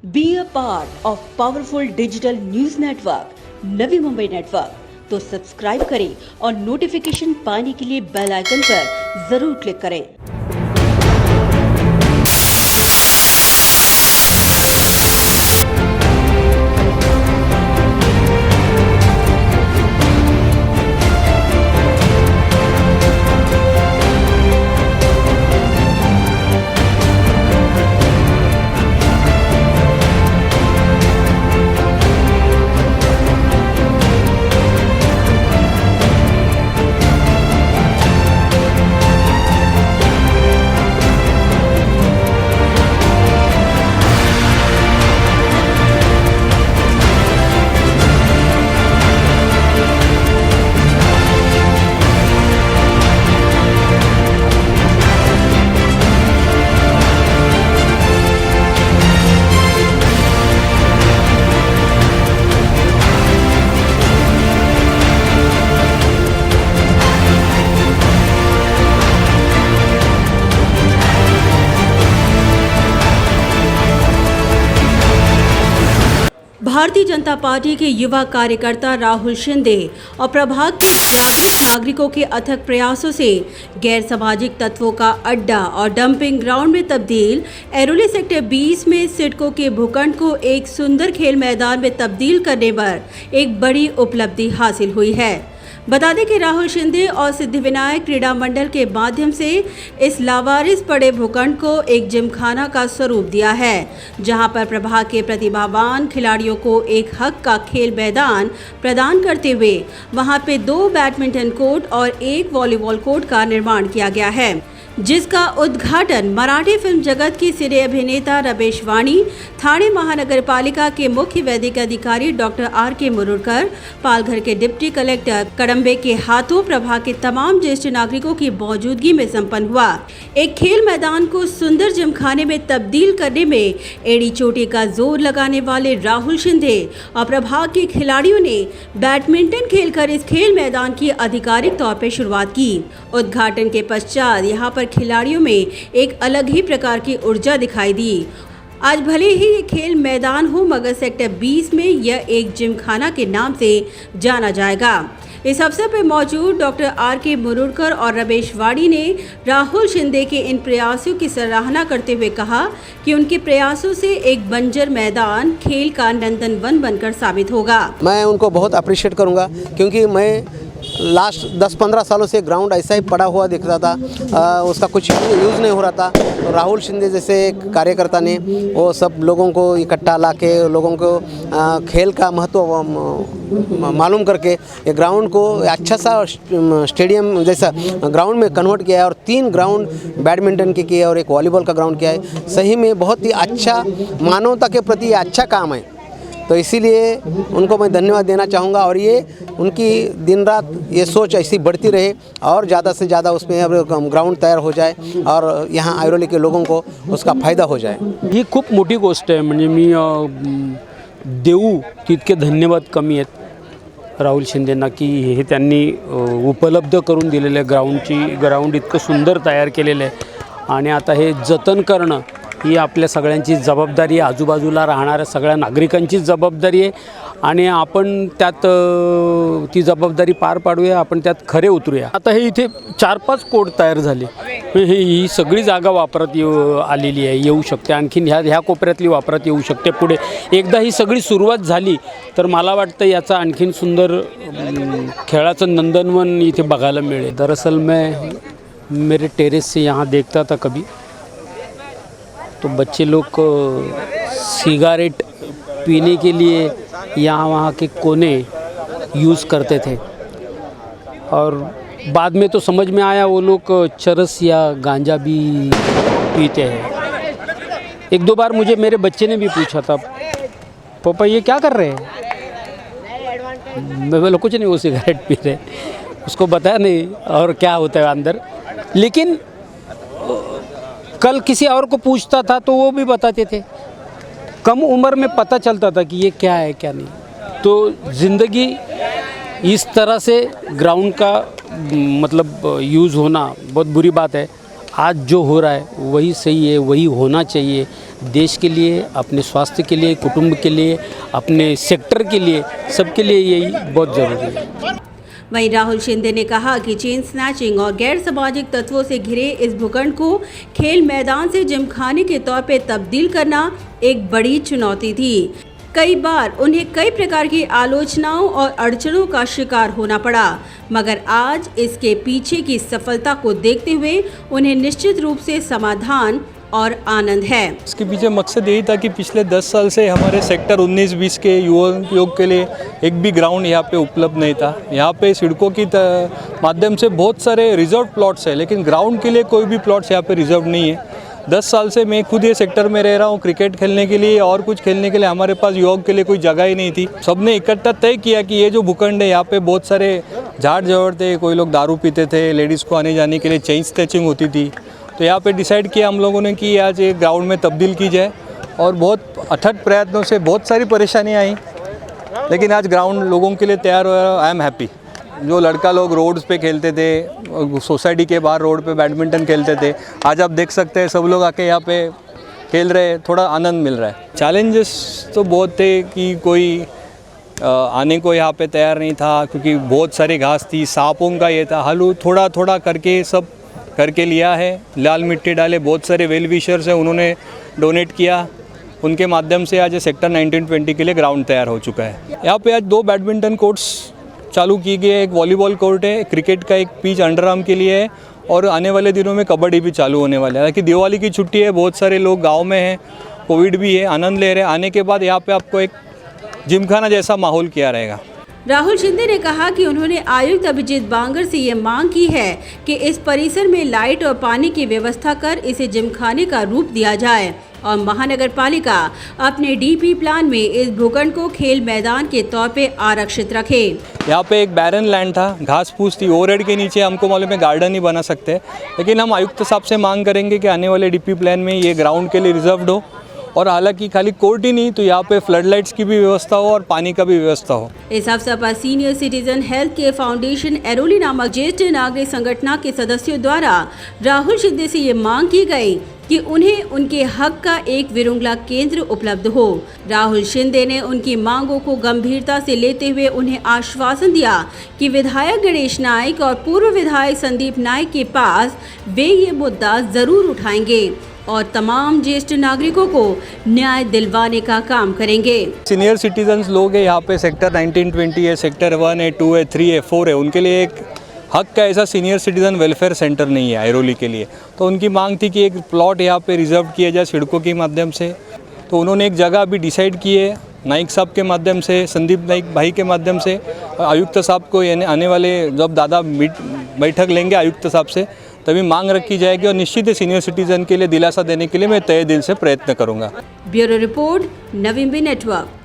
Be a part of powerful digital news network Navi Mumbai network. तो subscribe करें और notification पाने के लिए बेल आइकन पर जरूर क्लिक करें। भारतीय जनता पार्टी के युवा कार्यकर्ता राहुल शिंदे और प्रभाग के जागरूक नागरिकों के अथक प्रयासों से गैर सामाजिक तत्वों का अड्डा और डंपिंग ग्राउंड में तब्दील ऐरोली सेक्टर 20 में सिडको के भूखंड को एक सुंदर खेल मैदान में तब्दील करने पर एक बड़ी उपलब्धि हासिल हुई है। बता दें कि राहुल शिंदे और सिद्धिविनायक क्रीड़ा मंडल के माध्यम से इस लावारिस पड़े भूखंड को एक जिमखाना का स्वरूप दिया है, जहां पर प्रभाग के प्रतिभावान खिलाड़ियों को एक हक का खेल मैदान प्रदान करते हुए वहां पे 2 बैडमिंटन कोर्ट और 1 वॉलीबॉल कोर्ट का निर्माण किया गया है, जिसका उद्घाटन मराठी फिल्म जगत की सिने अभिनेता रमेश वाणी, ठाणे महानगर पालिका के मुख्य वैदिक अधिकारी डॉक्टर R.K. मुरुडकर, पालघर के डिप्टी कलेक्टर कड़म्बे के हाथों प्रभाग के तमाम ज्येष्ठ नागरिकों की मौजूदगी में संपन्न हुआ। एक खेल मैदान को सुंदर जिमखाने में तब्दील करने में एड़ी चोटी का जोर लगाने वाले राहुल शिंदे और प्रभाग के खिलाड़ियों ने बैडमिंटन खेलकर इस खेल मैदान की आधिकारिक तौर पर शुरुआत की। उद्घाटन के पश्चात यहाँ पर खिलाड़ियों में एक अलग ही प्रकार की ऊर्जा दिखाई दी। आज भले ही ये खेल मैदान हो, मगर सेक्टर 20 में यह एक जिमखाना के नाम से जाना जाएगा। इस अवसर पर मौजूद डॉक्टर R.K. मुरुडकर और रमेश वाणी ने राहुल शिंदे के इन प्रयासों की सराहना करते हुए कहा कि उनके प्रयासों से एक बंजर मैदान खेल का नंदन वन बनकर साबित होगा। मैं उनको बहुत अप्रिशिएट करूंगा, क्योंकि मैं लास्ट 10-15 सालों से ग्राउंड ऐसा ही पड़ा हुआ दिख रहा था, उसका कुछ यूज़ नहीं हो रहा था। तो राहुल शिंदे जैसे कार्यकर्ता ने वो सब लोगों को इकट्ठा ला के लोगों को खेल का महत्व मालूम करके ये ग्राउंड को अच्छा सा स्टेडियम जैसा ग्राउंड में कन्वर्ट किया है और 3 ग्राउंड बैडमिंटन के किए और 1 वॉलीबॉल का ग्राउंड किया है। सही में बहुत ही अच्छा, मानवता के प्रति अच्छा काम है। तो इसीलिए उनको मैं धन्यवाद देना चाहूँगा और ये उनकी दिन रात ये सोच ऐसी बढ़ती रहे और ज़्यादा से ज़्यादा उसमें ग्राउंड तयार हो जाए और यहाँ ऐरोली के लोगों को उसका फायदा हो जाए। ही खूप मोठी गोष्ट आहे। म्हणजे मी देऊ तितके धन्यवाद कमी आहेत राहुल शिंदेंना की हे त्यांनी उपलब्ध करून दिलेले ग्राउंड इतकं सुंदर तयार केलेलं आहे आणि आता हे जतन करणं ही आपल्या सगळ्यांची जबाबदारी आहे, आजूबाजूला राहणाऱ्या सगळ्या नागरिकांची जबाबदारी आहे आणि आपण त्यात ती जबाबदारी पार पाडूया, आपण त्यात खरे उतरूया। आता हे इथे 4-5 कोर्ट तयार झाले, ही सगळी जागा वापरात आलेली आहे, येऊ शकते, आणखीन ह्या कोपऱ्यातली वापरात येऊ शकते। पुढे एकदा ही सगळी सुरुवात झाली तर मला वाटतं याचा आणखीन सुंदर खेळाचं नंदनवन इथे बघायला मिळेल। दरअसल मैं मेरे टेरेस से यहाँ देखता था कभी, तो बच्चे लोग सिगारेट पीने के लिए यहाँ वहाँ के कोने यूज़ करते थे और बाद में तो समझ में आया वो लोग चरस या गांजा भी पीते हैं। 1-2 बार मुझे मेरे बच्चे ने भी पूछा था, पापा ये क्या कर रहे हैं? मैं बोला कुछ नहीं, वो सिगरेट पी रहे। उसको बताया नहीं और क्या होता है अंदर, लेकिन कल किसी और को पूछता था तो वो भी बताते थे। कम उम्र में पता चलता था कि ये क्या है क्या नहीं। तो ज़िंदगी इस तरह से ग्राउंड का मतलब यूज़ होना बहुत बुरी बात है। आज जो हो रहा है वही सही है, वही होना चाहिए। देश के लिए, अपने स्वास्थ्य के लिए, कुटुंब के लिए, अपने सेक्टर के लिए, सबके लिए यही बहुत ज़रूरी है। वहीं राहुल शिंदे ने कहा कि चेन स्नैचिंग और गैर सामाजिक तत्वों से घिरे इस भूखंड को खेल मैदान से जिमखाने के तौर पर तब्दील करना एक बड़ी चुनौती थी। कई बार उन्हें कई प्रकार की आलोचनाओं और अड़चनों का शिकार होना पड़ा, मगर आज इसके पीछे की सफलता को देखते हुए उन्हें निश्चित रूप से समाधान और आनंद है। इसके पीछे मकसद यही था कि पिछले 10 साल से हमारे सेक्टर 19-20 के युवा उपयोग के लिए एक भी ग्राउंड यहाँ पे उपलब्ध नहीं था। यहाँ पे सड़कों की माध्यम से बहुत सारे रिजर्व प्लॉट्स है, लेकिन ग्राउंड के लिए कोई भी प्लॉट्स यहाँ पे रिजर्व नहीं है। 10 साल से मैं खुद ये सेक्टर में रह रहा हूँ। क्रिकेट खेलने के लिए और कुछ खेलने के लिए हमारे पास युवाओं के लिए कोई जगह ही नहीं थी। सबने इकट्ठा तय किया कि ये जो भूखंड है यहाँ पे बहुत सारे झाड़ जड़ थे, कोई लोग दारू पीते थे, लेडीज़ को आने जाने के लिए चेन स्नैचिंग होती थी। तो यहाँ पे डिसाइड किया हम लोगों ने कि आज एक ग्राउंड में तब्दील की जाए, और बहुत अथक प्रयत्नों से बहुत सारी परेशानियाँ आई, लेकिन आज ग्राउंड लोगों के लिए तैयार हो रहा है। I am happy. जो लड़का लोग रोड्स पे खेलते थे, सोसाइटी के बाहर रोड पे बैडमिंटन खेलते थे, आज आप देख सकते हैं सब लोग आके यहाँ पे खेल रहे हैं, थोड़ा आनंद मिल रहा है। चैलेंजेस तो बहुत थे कि कोई आने को यहाँ पे तैयार नहीं था, क्योंकि बहुत सारी घास थी, सांपों का ये था। हलू थोड़ा थोड़ा करके सब करके लिया है। लाल मिट्टी डाले, बहुत सारे वेल विशर्स हैं, उन्होंने डोनेट किया, उनके माध्यम से आज सेक्टर 19-20 के लिए ग्राउंड तैयार हो चुका है। यहाँ पे आज 2 बैडमिंटन कोर्ट्स चालू की गई है, एक वॉलीबॉल कोर्ट है, क्रिकेट का एक पिच अंडर आर्म के लिए है, और आने वाले दिनों में कबड्डी भी चालू होने वाला है। ताकि दिवाली की छुट्टी है, बहुत सारे लोग गांव में हैं, कोविड भी है, आनंद ले रहे हैं। आने के बाद यहाँ पे आपको एक जिमखाना जैसा माहौल किया रहेगा। राहुल शिंदे ने कहा कि उन्होंने आयुक्त अभिजीत बांगर से ये मांग की है कि इस परिसर में लाइट और पानी की व्यवस्था कर इसे जिमखाने का रूप दिया जाए, और महानगर पालिका अपने डीपी प्लान में इस भूखंड को खेल मैदान के तौर पे आरक्षित रखे। यहाँ पे एक बैरन लैंड था, घास फूस थी, ओवरहेड के नीचे हमको मालूम है गार्डन ही बना सकते हैं, लेकिन हम आयुक्त साहब से मांग करेंगे कि आने वाले डीपी प्लान में ये ग्राउंड के लिए रिजर्व्ड हो, और हालांकि खाली कोर्ट ही नहीं तो यहाँ पे फ्लड लाइट्स की भी व्यवस्था हो और पानी का भी व्यवस्था हो। इस अवसर पर senior citizen health care foundation Airoli नामक ज्येष्ठ नागरिक संगठन के सदस्यों द्वारा राहुल शिंदे से ये मांग की गई कि उन्हें उनके हक का एक विरुंगला केंद्र उपलब्ध हो। राहुल शिंदे ने उनकी मांगों को गंभीरता से लेते हुए उन्हें आश्वासन दिया कि विधायक गणेश नाइक और पूर्व विधायक संदीप नाइक के पास वे ये मुद्दा जरूर उठाएंगे और तमाम ज्येष्ठ नागरिकों को न्याय दिलवाने का काम करेंगे। सीनियर सिटीजन्स लोग हैं यहाँ पे, सेक्टर 19-20 है, सेक्टर 1 है, 2 है, 3 है, 4 है, उनके लिए एक हक का ऐसा सीनियर सिटीजन वेलफेयर सेंटर नहीं है ऐरोली के लिए। तो उनकी मांग थी कि एक प्लॉट यहाँ पे रिजर्व किया जाए सड़कों के माध्यम से। तो उन्होंने एक जगह अभी डिसाइड की है, नाइक साहब के माध्यम से, संदीप नाइक भाई के माध्यम से, आयुक्त साहब को यानी आने वाले जब दादा बैठक लेंगे आयुक्त साहब से, तभी मांग रखी जाएगी, और निश्चित ही सीनियर सिटीजन के लिए दिलासा देने के लिए मैं तहे दिल से प्रयत्न करूँगा। ब्यूरो रिपोर्ट, नवीन बी नेटवर्क।